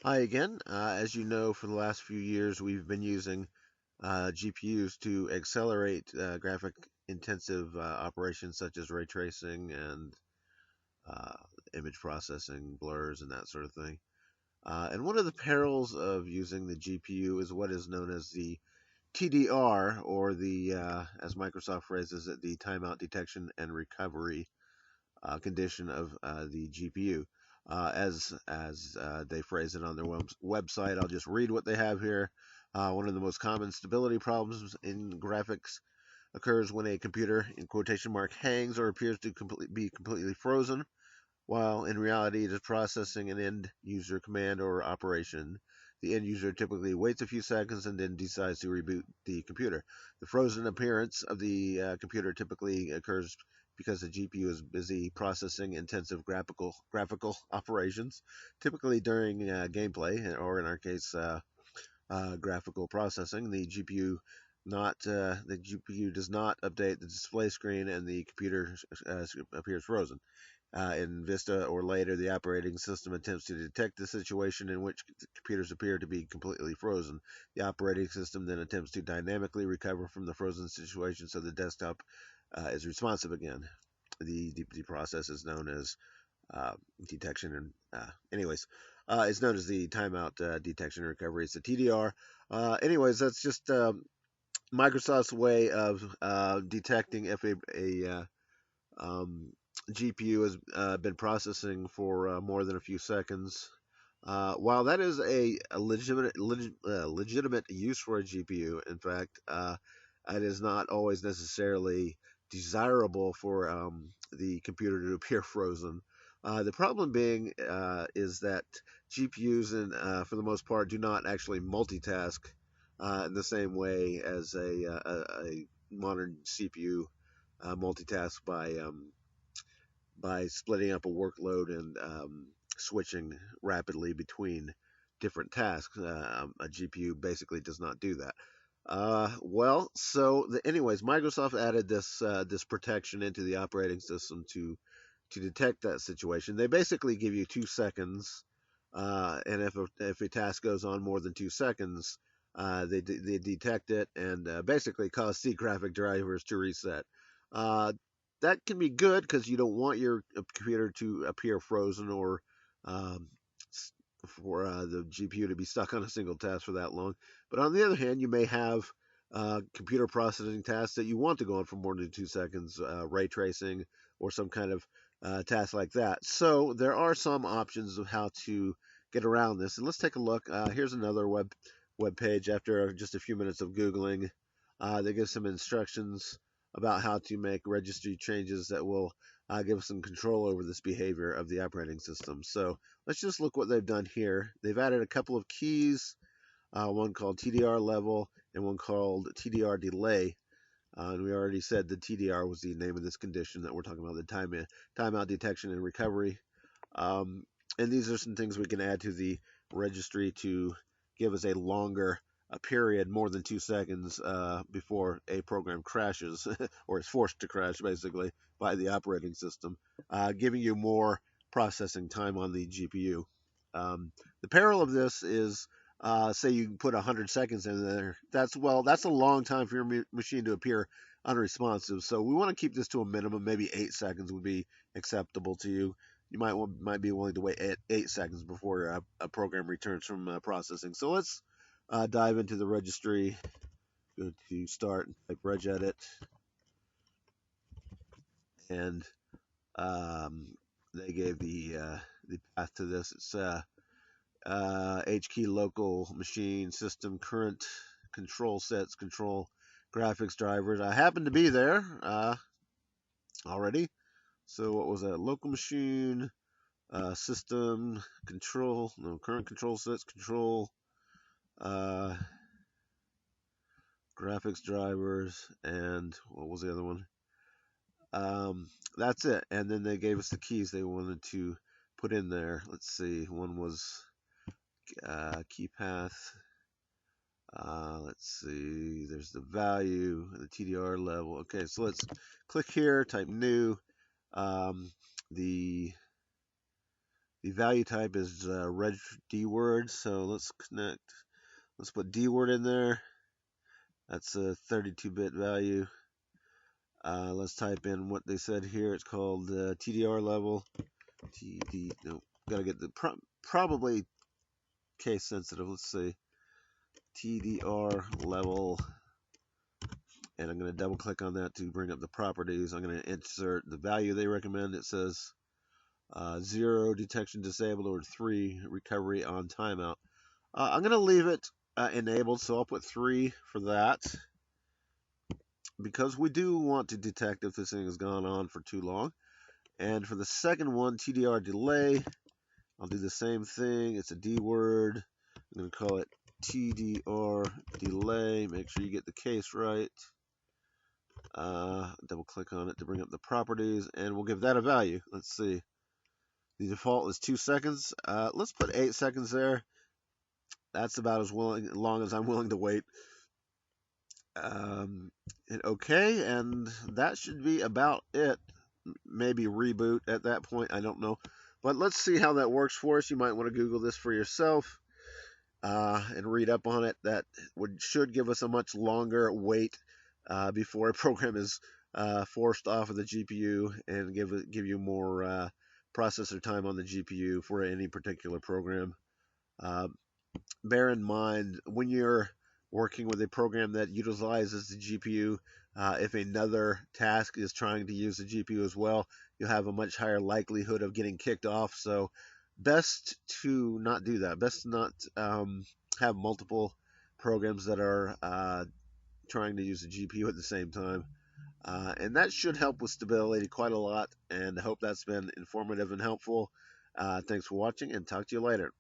Hi again. As you know, for the last few years, we've been using GPUs to accelerate graphic intensive operations such as ray tracing and uh, image processing, blurs, and that sort of thing. And one of the perils of using the GPU is what is known as the TDR, or as Microsoft phrases it, the timeout detection and recovery condition of the GPU. As they phrase it on their website, I'll just read what they have here. One of the most common stability problems in graphics occurs when a computer, in quotation mark, hangs or appears to be completely frozen, while in reality it is processing an end user command or operation. The end user typically waits a few seconds and then decides to reboot the computer. The frozen appearance of the computer typically occurs because the GPU is busy processing intensive graphical operations, typically during gameplay, or in our case, graphical processing. The GPU does not update the display screen, and the computer appears frozen. In Vista or later, the operating system attempts to detect the situation in which computers appear to be completely frozen. The operating system then attempts to dynamically recover from the frozen situation so the desktop is responsive again. The process is known as uh, detection and it's known as the timeout detection and recovery. It's the TDR. That's just Microsoft's way of detecting if a um, GPU has been processing for more than a few seconds. While that is a legitimate use for a GPU, in fact, it is not always necessarily desirable for the computer to appear frozen. The problem being is that GPUs, for the most part, do not actually multitask in the same way as a modern CPU multitasks by splitting up a workload and switching rapidly between different tasks. A GPU basically does not do that. Anyways, Microsoft added this protection into the operating system to detect that situation. They basically give you 2 seconds, and if a task goes on more than 2 seconds, they detect it and basically cause C graphic drivers to reset. Uh, that can be good because you don't want your computer to appear frozen or um, for the GPU to be stuck on a single task for that long. But on the other hand, you may have computer processing tasks that you want to go on for more than 2 seconds, ray tracing or some kind of task like that. So there are some options of how to get around this. And let's take a look. Here's another web page after just a few minutes of Googling. They give some instructions about how to make registry changes that will give us some control over this behavior of the operating system. So let's just look what they've done here. They've added a couple of keys, one called TDR level and one called TDR delay. And we already said the TDR was the name of this condition that we're talking about, the timeout detection and recovery. Um, and these are some things we can add to the registry to give us a longer a period, more than 2 seconds before a program crashes or is forced to crash, basically, by the operating system, giving you more processing time on the GPU. The peril of this is, say you put 100 seconds in there. That's a long time for your machine to appear unresponsive. So we want to keep this to a minimum. Maybe 8 seconds would be acceptable to you. You might be willing to wait 8 seconds before a program returns from processing. So let's dive into the registry. Go to start and type regedit, and um, they gave the path to this. It's H key local machine system current control sets control graphics drivers. I happen to be there already. So what was that? Local machine system control, no, current control sets control uh, graphics drivers, and what was the other one? That's it. And then they gave us the keys they wanted to put in there. Let's see. One was key path. Let's see. There's the value, the TDR level. Okay, so let's click here. Type new. Um, the The value type is reg dword, so let's put dword in there. That's a 32-bit value. Let's type in what they said here. It's called TDR level. No, gotta get the probably case sensitive. Let's see, TDR level, and I'm going to double click on that to bring up the properties. I'm going to insert the value they recommend. It says 0 detection disabled or 3 recovery on timeout. I'm going to leave it enabled, so I'll put 3 for that, because we do want to detect if this thing has gone on for too long. And for the second one, TDR delay, I'll do the same thing. It's a D word. I'm going to call it TDR delay. Make sure you get the case right. Double click on it to bring up the properties, and we'll give that a value. Let's see. The default is 2 seconds. Let's put 8 seconds there. That's about as long as I'm willing to wait. Okay, and that should be about it. Maybe reboot at that point, I don't know. But let's see how that works for us. You might want to Google this for yourself and read up on it. That should give us a much longer wait before a program is forced off of the GPU, and give you more processor time on the GPU for any particular program. Bear in mind, when you're working with a program that utilizes the GPU, if another task is trying to use the GPU as well, you'll have a much higher likelihood of getting kicked off. So best to not do that. Best to not have multiple programs that are trying to use the GPU at the same time. And that should help with stability quite a lot, and I hope that's been informative and helpful. Thanks for watching, and talk to you later.